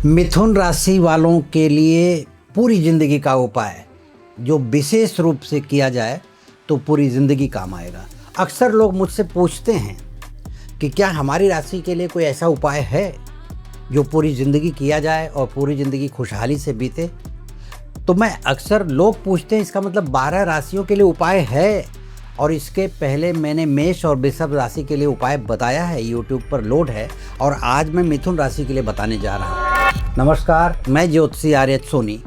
मिथुन राशि वालों के लिए पूरी ज़िंदगी का उपाय जो विशेष रूप से किया जाए तो पूरी ज़िंदगी काम आएगा। अक्सर लोग मुझसे पूछते हैं कि क्या हमारी राशि के लिए कोई ऐसा उपाय है जो पूरी ज़िंदगी किया जाए और पूरी ज़िंदगी खुशहाली से बीते। तो मैं अक्सर लोग पूछते हैं इसका मतलब 12 राशियों के लिए उपाय है, और इसके पहले मैंने मेष और वृषभ राशि के लिए उपाय बताया है, यूट्यूब पर लोड है, और आज मैं मिथुन राशि के लिए बताने जा रहा हूँ। नमस्कार, मैं ज्योतिषी आर्य सोनी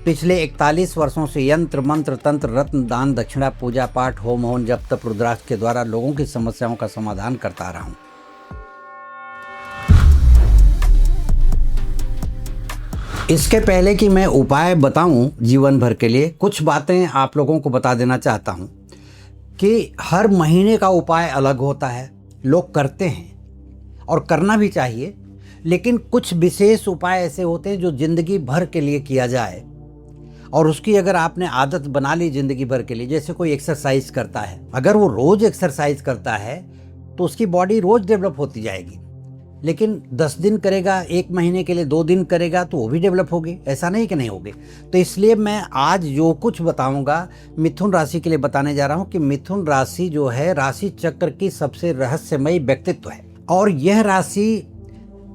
पिछले 41 वर्षों से यंत्र मंत्र तंत्र रत्न दान दक्षिणा पूजा पाठ होम हवन जप तप रुद्राक्ष के द्वारा लोगों की समस्याओं का समाधान करता रहा हूँ। इसके पहले कि मैं उपाय बताऊं जीवन भर के लिए, कुछ बातें आप लोगों को बता देना चाहता हूं कि हर महीने का उपाय अलग होता है। लोग करते हैं और करना भी चाहिए, लेकिन कुछ विशेष उपाय ऐसे होते हैं जो ज़िंदगी भर के लिए किया जाए, और उसकी अगर आपने आदत बना ली ज़िंदगी भर के लिए। जैसे कोई एक्सरसाइज करता है, अगर वो रोज़ एक्सरसाइज करता है तो उसकी बॉडी रोज़ डेवलप होती जाएगी, लेकिन 10 दिन करेगा, 1 महीने के लिए 2 दिन करेगा तो वो भी डेवलप होगी, ऐसा नहीं कि नहीं होगी। तो इसलिए मैं आज जो कुछ बताऊंगा मिथुन राशि के लिए बताने जा रहा हूं कि मिथुन राशि जो है राशि चक्र की सबसे रहस्यमयी व्यक्तित्व है, और यह राशि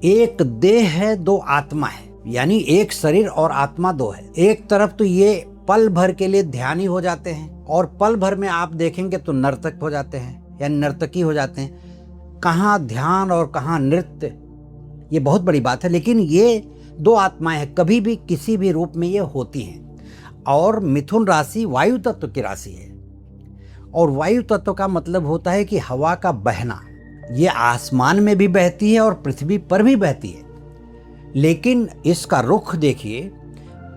एक देह है, 2 आत्मा है, यानी एक शरीर और आत्मा 2 है। एक तरफ तो ये पल भर के लिए ध्यानी हो जाते हैं, और पल भर में आप देखेंगे तो नर्तक हो जाते हैं, यानी नर्तकी हो जाते हैं। कहाँ ध्यान और कहाँ नृत्य, ये बहुत बड़ी बात है। लेकिन ये 2 आत्माएं हैं, कभी भी किसी भी रूप में ये होती हैं। और मिथुन राशि वायु तत्व की राशि है, और वायु तत्व का मतलब होता है कि हवा का बहना। ये आसमान में भी बहती है और पृथ्वी पर भी बहती है, लेकिन इसका रुख देखिए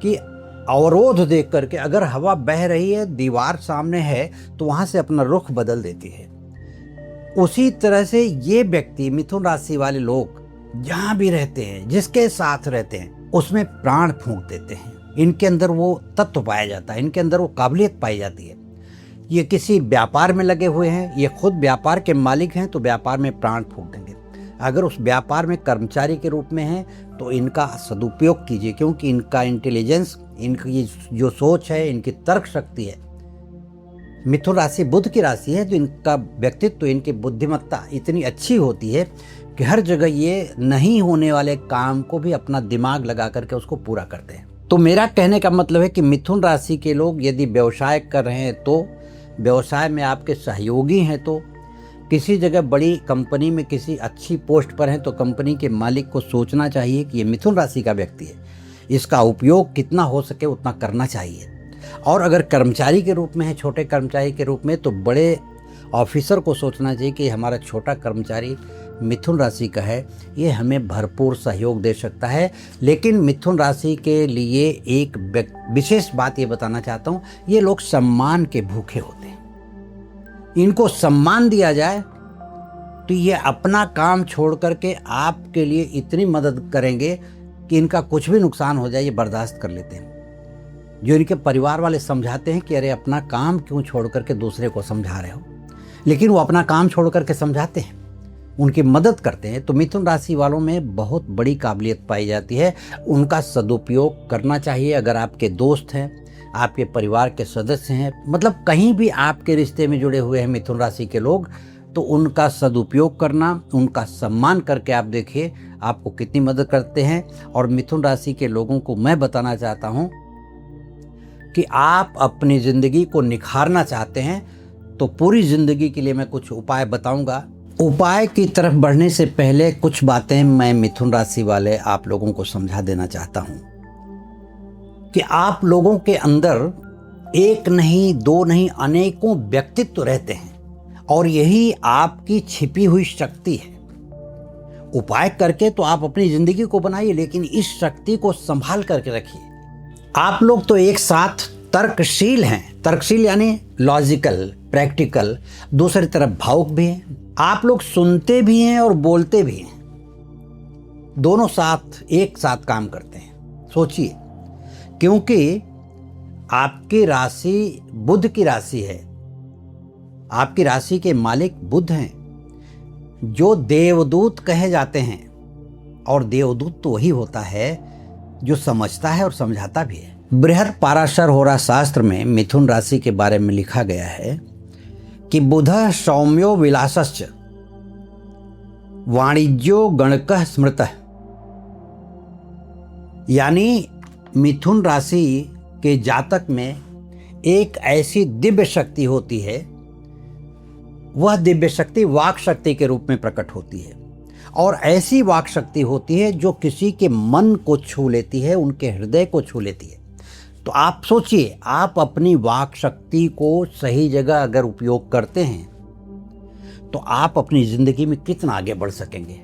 कि अवरोध देख करके, अगर हवा बह रही है, दीवार सामने है, तो वहाँ से अपना रुख बदल देती है। उसी तरह से ये व्यक्ति मिथुन राशि वाले लोग जहाँ भी रहते हैं, जिसके साथ रहते हैं, उसमें प्राण फूंक देते हैं। इनके अंदर वो तत्व पाया जाता है, इनके अंदर वो काबिलियत पाई जाती है। ये किसी व्यापार में लगे हुए हैं, ये खुद व्यापार के मालिक हैं तो व्यापार में प्राण फूंक देंगे। अगर उस व्यापार में कर्मचारी के रूप में हैं तो इनका सदुपयोग कीजिए, क्योंकि इनका इंटेलिजेंस, इनकी जो सोच है, इनकी तर्क शक्ति है। मिथुन राशि बुध की राशि है, तो इनका व्यक्तित्व, इनकी बुद्धिमत्ता इतनी अच्छी होती है कि हर जगह ये नहीं होने वाले काम को भी अपना दिमाग लगा करके उसको पूरा करते हैं। तो मेरा कहने का मतलब है कि मिथुन राशि के लोग यदि व्यवसाय कर रहे हैं तो व्यवसाय में आपके सहयोगी हैं, तो किसी जगह बड़ी कंपनी में किसी अच्छी पोस्ट पर हैं तो कंपनी के मालिक को सोचना चाहिए कि ये मिथुन राशि का व्यक्ति है, इसका उपयोग कितना हो सके उतना करना चाहिए। और अगर कर्मचारी के रूप में है, छोटे कर्मचारी के रूप में, तो बड़े ऑफिसर को सोचना चाहिए कि हमारा छोटा कर्मचारी मिथुन राशि का है, ये हमें भरपूर सहयोग दे सकता है। लेकिन मिथुन राशि के लिए एक विशेष बात ये बताना चाहता हूँ, ये लोग सम्मान के भूखे होते हैं। इनको सम्मान दिया जाए तो ये अपना काम छोड़ करके आपके लिए इतनी मदद करेंगे कि इनका कुछ भी नुकसान हो जाए ये बर्दाश्त कर लेते हैं। जो इनके परिवार वाले समझाते हैं कि अरे अपना काम क्यों छोड़ करके दूसरे को समझा रहे हो, लेकिन वो अपना काम छोड़ करके समझाते हैं, उनकी मदद करते हैं। तो मिथुन राशि वालों में बहुत बड़ी काबिलियत पाई जाती है, उनका सदुपयोग करना चाहिए। अगर आपके दोस्त हैं, आपके परिवार के सदस्य हैं, मतलब कहीं भी आपके रिश्ते में जुड़े हुए हैं मिथुन राशि के लोग, तो उनका सदुपयोग करना, उनका सम्मान करके आप देखिए आपको कितनी मदद करते हैं। और मिथुन राशि के लोगों को मैं बताना चाहता हूँ कि आप अपनी ज़िंदगी को निखारना चाहते हैं तो पूरी ज़िंदगी के लिए मैं कुछ उपाय बताऊंगा। उपाय की तरफ बढ़ने से पहले कुछ बातें मैं मिथुन राशि वाले आप लोगों को समझा देना चाहता हूं कि आप लोगों के अंदर एक नहीं, 2 नहीं, अनेकों व्यक्तित्व रहते हैं, और यही आपकी छिपी हुई शक्ति है। उपाय करके तो आप अपनी ज़िंदगी को बनाइए, लेकिन इस शक्ति को संभाल करके रखिए। आप लोग तो एक साथ तर्कशील हैं, तर्कशील यानी लॉजिकल, प्रैक्टिकल, दूसरी तरफ भावुक भी हैं। आप लोग सुनते भी हैं और बोलते भी हैं, दोनों साथ एक साथ काम करते हैं। सोचिए, क्योंकि आपकी राशि बुध की राशि है, आपकी राशि के मालिक बुध हैं, जो देवदूत कहे जाते हैं। और देवदूत तो वही होता है जो समझता है और समझाता भी है। बृहद पाराशर होरा शास्त्र में मिथुन राशि के बारे में लिखा गया है कि बुधः सौम्यो विलासश्च वाणिज्यो गणकः स्मृतः, यानी मिथुन राशि के जातक में एक ऐसी दिव्य शक्ति होती है, वह दिव्य शक्ति वाक शक्ति के रूप में प्रकट होती है, और ऐसी वाक शक्ति होती है जो किसी के मन को छू लेती है, उनके हृदय को छू लेती है। तो आप सोचिए, आप अपनी वाक शक्ति को सही जगह अगर उपयोग करते हैं तो आप अपनी ज़िंदगी में कितना आगे बढ़ सकेंगे।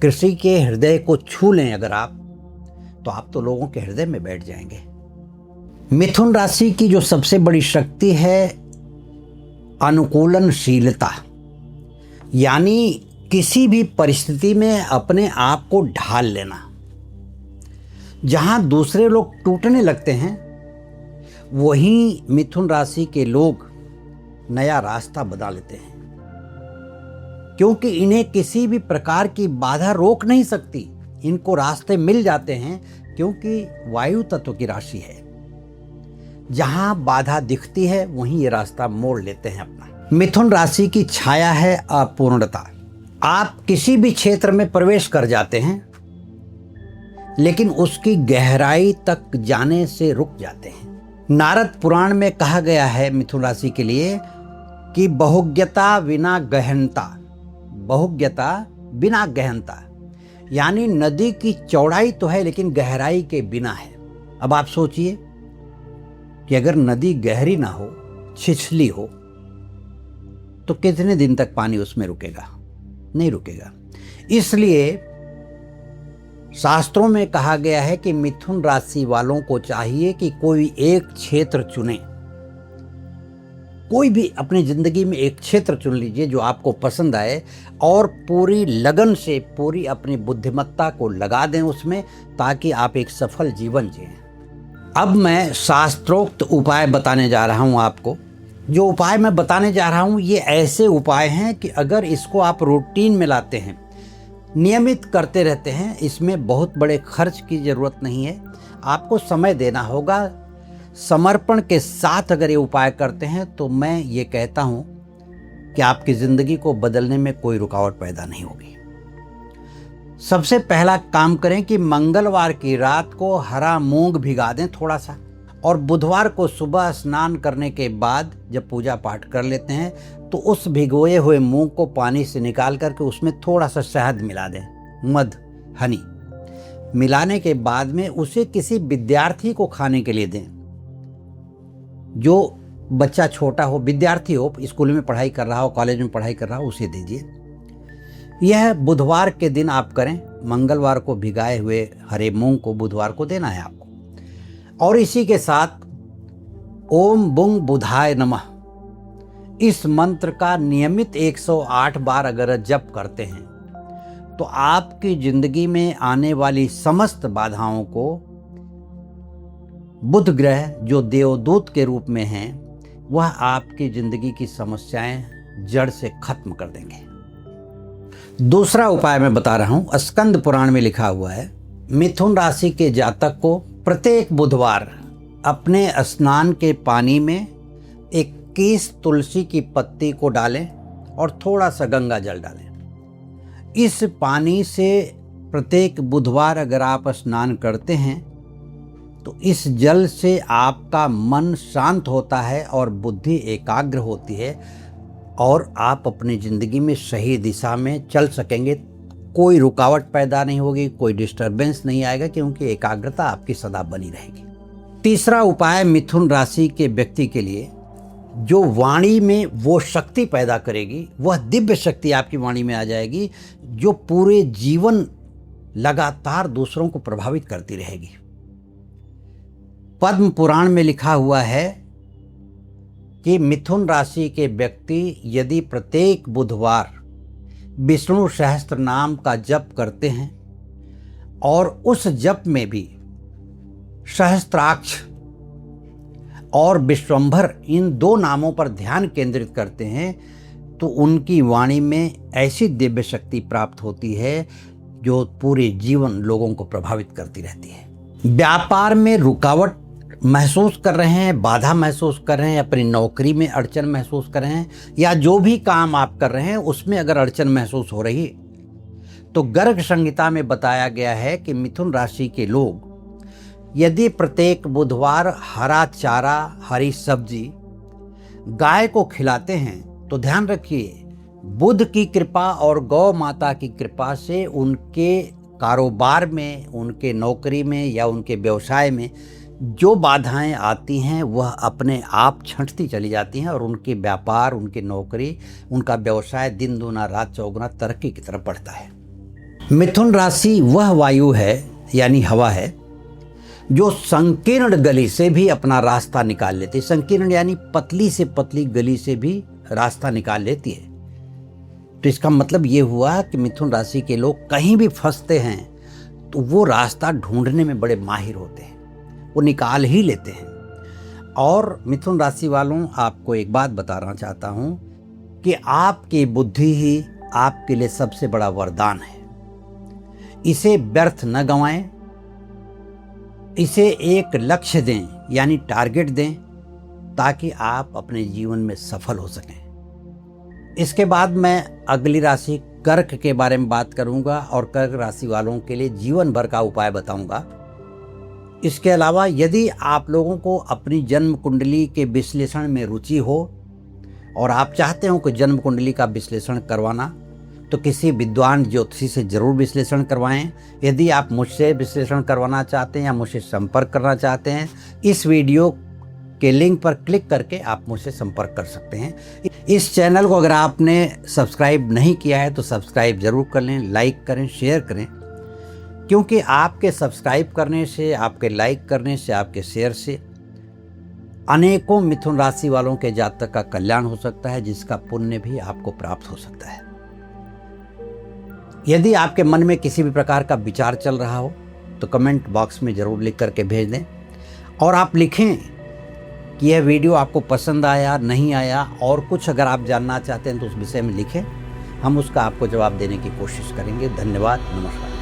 किसी के हृदय को छू लें अगर आप, तो आप तो लोगों के हृदय में बैठ जाएंगे। मिथुन राशि की जो सबसे बड़ी शक्ति है अनुकूलनशीलता, यानी किसी भी परिस्थिति में अपने आप को ढाल लेना। जहां दूसरे लोग टूटने लगते हैं, वहीं मिथुन राशि के लोग नया रास्ता बना लेते हैं, क्योंकि इन्हें किसी भी प्रकार की बाधा रोक नहीं सकती। इनको रास्ते मिल जाते हैं क्योंकि वायु तत्व की राशि है। जहां बाधा दिखती है वहीं ये रास्ता मोड़ लेते हैं अपना। मिथुन राशि की छाया है अपूर्णता। आप किसी भी क्षेत्र में प्रवेश कर जाते हैं, लेकिन उसकी गहराई तक जाने से रुक जाते हैं। नारद पुराण में कहा गया है मिथुन राशि के लिए कि बहुज्ञता बिना गहनता, बहुज्ञता बिना गहनता, यानी नदी की चौड़ाई तो है लेकिन गहराई के बिना है। अब आप सोचिए कि अगर नदी गहरी ना हो, छिछली हो, तो कितने दिन तक पानी उसमें रुकेगा? नहीं रुकेगा। इसलिए शास्त्रों में कहा गया है कि मिथुन राशि वालों को चाहिए कि कोई एक क्षेत्र चुने। कोई भी अपनी जिंदगी में एक क्षेत्र चुन लीजिए जो आपको पसंद आए, और पूरी लगन से पूरी अपनी बुद्धिमत्ता को लगा दें उसमें, ताकि आप एक सफल जीवन जिएं। अब मैं शास्त्रोक्त उपाय बताने जा रहा हूं आपको। जो उपाय मैं बताने जा रहा हूं ये ऐसे उपाय हैं कि अगर इसको आप रूटीन में लाते हैं, नियमित करते रहते हैं, इसमें बहुत बड़े खर्च की ज़रूरत नहीं है। आपको समय देना होगा। समर्पण के साथ अगर ये उपाय करते हैं तो मैं ये कहता हूँ कि आपकी ज़िंदगी को बदलने में कोई रुकावट पैदा नहीं होगी। सबसे पहला काम करें कि मंगलवार की रात को हरा मूंग भिगा दें थोड़ा सा, और बुधवार को सुबह स्नान करने के बाद जब पूजा पाठ कर लेते हैं तो उस भिगोए हुए मूंग को पानी से निकाल करके उसमें थोड़ा सा शहद मिला दें, मध, हनी मिलाने के बाद में उसे किसी विद्यार्थी को खाने के लिए दें। जो बच्चा छोटा हो, विद्यार्थी हो, स्कूल में पढ़ाई कर रहा हो, कॉलेज में पढ़ाई कर रहा हो, उसे दीजिए। यह बुधवार के दिन आप करें। मंगलवार को भिगाए हुए हरे मूंग को बुधवार को देना है आपको। और इसी के साथ ओम बुंग बुधाय नमः, इस मंत्र का नियमित 108 बार अगर जप करते हैं तो आपकी जिंदगी में आने वाली समस्त बाधाओं को बुध ग्रह, जो देवदूत के रूप में हैं, वह आपकी जिंदगी की समस्याएं जड़ से खत्म कर देंगे। दूसरा उपाय मैं बता रहा हूं, स्कंद पुराण में लिखा हुआ है, मिथुन राशि के जातक को प्रत्येक बुधवार अपने स्नान के पानी में 21 तुलसी की पत्ती को डालें और थोड़ा सा गंगा जल डालें। इस पानी से प्रत्येक बुधवार अगर आप स्नान करते हैं तो इस जल से आपका मन शांत होता है और बुद्धि एकाग्र होती है, और आप अपनी ज़िंदगी में सही दिशा में चल सकेंगे। कोई रुकावट पैदा नहीं होगी, कोई डिस्टरबेंस नहीं आएगा, क्योंकि एकाग्रता आपकी सदा बनी रहेगी। तीसरा उपाय मिथुन राशि के व्यक्ति के लिए, जो वाणी में वो शक्ति पैदा करेगी, वह दिव्य शक्ति आपकी वाणी में आ जाएगी जो पूरे जीवन लगातार दूसरों को प्रभावित करती रहेगी। पद्म पुराण में लिखा हुआ है कि मिथुन राशि के व्यक्ति यदि प्रत्येक बुधवार विष्णु सहस्त्र नाम का जप करते हैं और उस जप में भी सहस्त्राक्ष और विश्वंभर, इन 2 नामों पर ध्यान केंद्रित करते हैं, तो उनकी वाणी में ऐसी दिव्य शक्ति प्राप्त होती है जो पूरे जीवन लोगों को प्रभावित करती रहती है। व्यापार में रुकावट महसूस कर रहे हैं, बाधा महसूस कर रहे हैं, अपनी नौकरी में अड़चन महसूस कर रहे हैं, या जो भी काम आप कर रहे हैं उसमें अगर अड़चन महसूस हो रही है, तो गर्ग संहिता में बताया गया है कि मिथुन राशि के लोग यदि प्रत्येक बुधवार हरा चारा, हरी सब्जी गाय को खिलाते हैं तो ध्यान रखिए, बुध की कृपा और गौ माता की कृपा से उनके कारोबार में, उनके नौकरी में या उनके व्यवसाय में जो बाधाएं आती हैं वह अपने आप छंटती चली जाती हैं और उनके व्यापार, उनकी नौकरी, उनका व्यवसाय दिन दूना रात चौगुना तरक्की की तरफ बढ़ता है। मिथुन राशि वह वायु है यानी हवा है जो संकीर्ण गली से भी अपना रास्ता निकाल लेती है। संकीर्ण यानी पतली से पतली गली से भी रास्ता निकाल लेती है। तो इसका मतलब ये हुआ कि मिथुन राशि के लोग कहीं भी फंसते हैं तो वो रास्ता ढूंढने में बड़े माहिर होते हैं, वो निकाल ही लेते हैं। और मिथुन राशि वालों, आपको एक बात बताना चाहता हूँ कि आपकी बुद्धि ही आपके लिए सबसे बड़ा वरदान है। इसे व्यर्थ न गंवाएं, इसे एक लक्ष्य दें यानी टारगेट दें ताकि आप अपने जीवन में सफल हो सकें। इसके बाद मैं अगली राशि कर्क के बारे में बात करूंगा और कर्क राशि वालों के लिए जीवन भर का उपाय बताऊंगा। इसके अलावा यदि आप लोगों को अपनी जन्म कुंडली के विश्लेषण में रुचि हो और आप चाहते हो कि जन्म कुंडली का विश्लेषण करवाना, तो किसी विद्वान ज्योतिषी से जरूर विश्लेषण करवाएं। यदि आप मुझसे विश्लेषण करवाना चाहते हैं या मुझसे संपर्क करना चाहते हैं, इस वीडियो के लिंक पर क्लिक करके आप मुझसे संपर्क कर सकते हैं। इस चैनल को अगर आपने सब्सक्राइब नहीं किया है तो सब्सक्राइब जरूर कर लें, लाइक करें, शेयर करें, क्योंकि आपके सब्सक्राइब करने से, आपके लाइक करने से, आपके शेयर से अनेकों मिथुन राशि वालों के जातक का कल्याण हो सकता है, जिसका पुण्य भी आपको प्राप्त हो सकता है। यदि आपके मन में किसी भी प्रकार का विचार चल रहा हो तो कमेंट बॉक्स में ज़रूर लिख करके भेज दें और आप लिखें कि यह वीडियो आपको पसंद आया, नहीं आया, और कुछ अगर आप जानना चाहते हैं तो उस विषय में लिखें। हम उसका आपको जवाब देने की कोशिश करेंगे। धन्यवाद, नमस्कार।